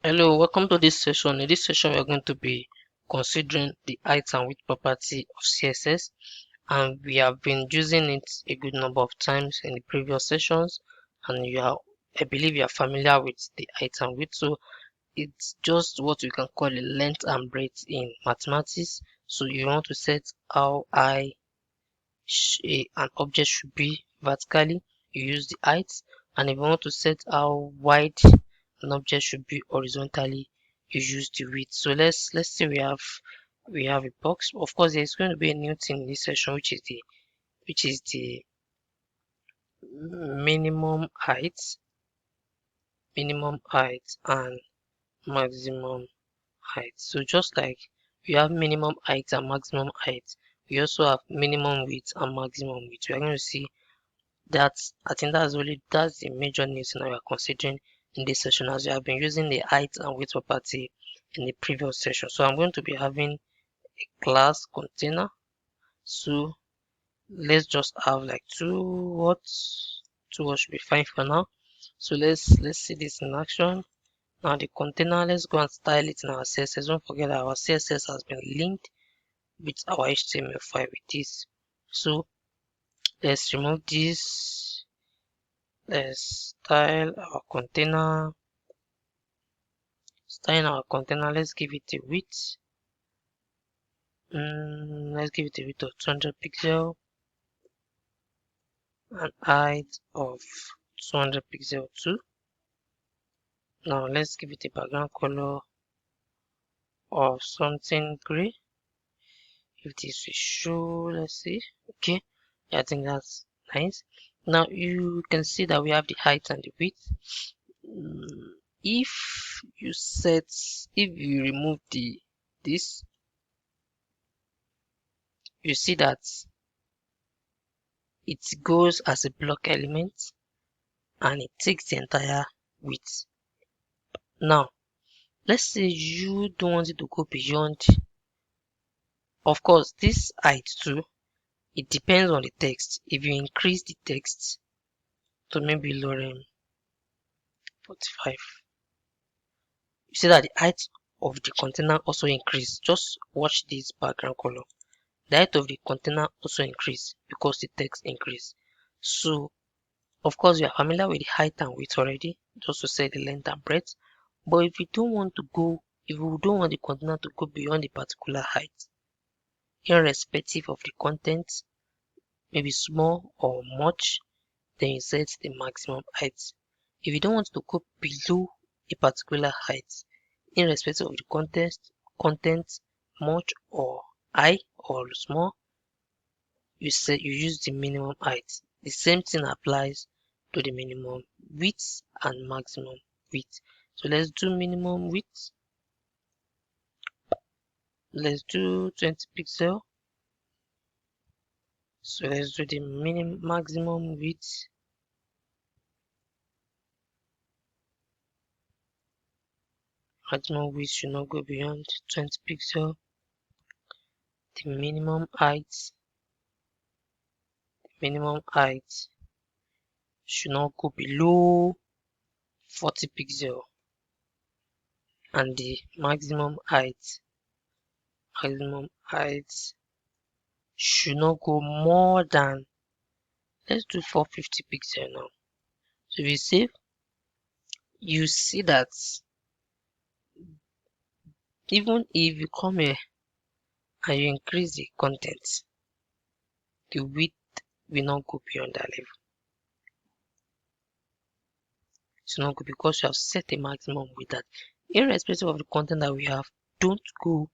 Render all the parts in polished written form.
Hello, welcome to this session. In this session, we are going to be considering the height and width property of CSS, and we have been using it a good number of times in the previous sessions. And I believe you are familiar with the height and width. So it's just what we can call a length and breadth in mathematics. So you want to set how high an object should be vertically, you use the height, and if you want to set how wide an object should be horizontally, you use the width. So let's say we have a box. Of course, there's going to be a new thing in this session, which is the minimum height, and maximum height. So just like we have minimum height and maximum height, we also have minimum width and maximum width. We are going to see I think that's the major news that we are considering in this session, as we have been using the height and width property in the previous session. So I'm going to be having a class container. So let's just have like two words should be fine for now. So let's see this in action. Now the container, let's go and style it in our CSS. Don't forget that our CSS has been linked with our HTML file with this. So let's remove this. Let's style our container. Let's give it a width. Let's give it a width of 200 pixel and height of 200 pixel too. Now let's give it a background color of something gray. If this will show, let's see. Okay, I think that's nice. Now you can see that we have the height and the width. If you remove this, you see that it goes as a block element and it takes the entire width. Now let's say you don't want it to go beyond, of course this height too, it depends on the text. If you increase the text to maybe lorem 45, you see that the height of the container also increase. Just watch this background color. The height of the container also increase because the text increase. So of course, we are familiar with the height and width already, just to say the length and breadth. But if we don't want the container to go beyond a particular height, irrespective of the content, maybe small or much, then you set the maximum height. If you don't want to go below a particular height, irrespective of the content, much or high or small, you use the minimum height. The same thing applies to the minimum width and maximum width. So let's do minimum width. Let's do 20 pixel. So let's do the maximum width. Maximum width should not go beyond 20 pixel. The minimum height should not go below 40 pixel, and the maximum height should not go more than, let's do 450 pixel now. So if you save, you see that even if you come here and you increase the content, the width will not go beyond that level. It's not good because you have set a maximum with that. Irrespective of the content that we have, don't go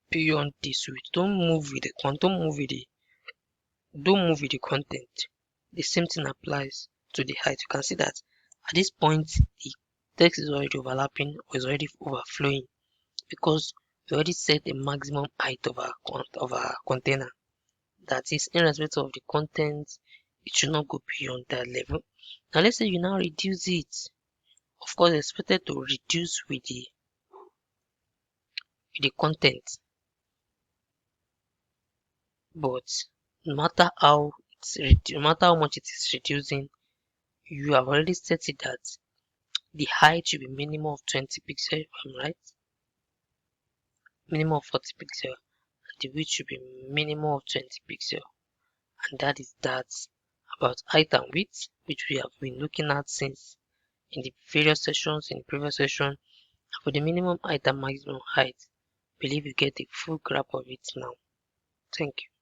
beyond this width. Don't move with the content. The same thing applies to the height. You can see that at this point the text is already overlapping or is already overflowing because we already set the maximum height of our container. That is, irrespective of the content, it should not go beyond that level. Now let's say you now reduce it. Of course, it's expected to reduce with the content, but no matter how much it is reducing, you have already set it that the height should be minimum of 20 pixels, if I'm right. Minimum of 40 pixels. And the width should be minimum of 20 pixels. And that is that about height and width, which we have been looking at since in the various sessions in the previous session. For the minimum height and maximum height, I believe you get a full grasp of it now. Thank you.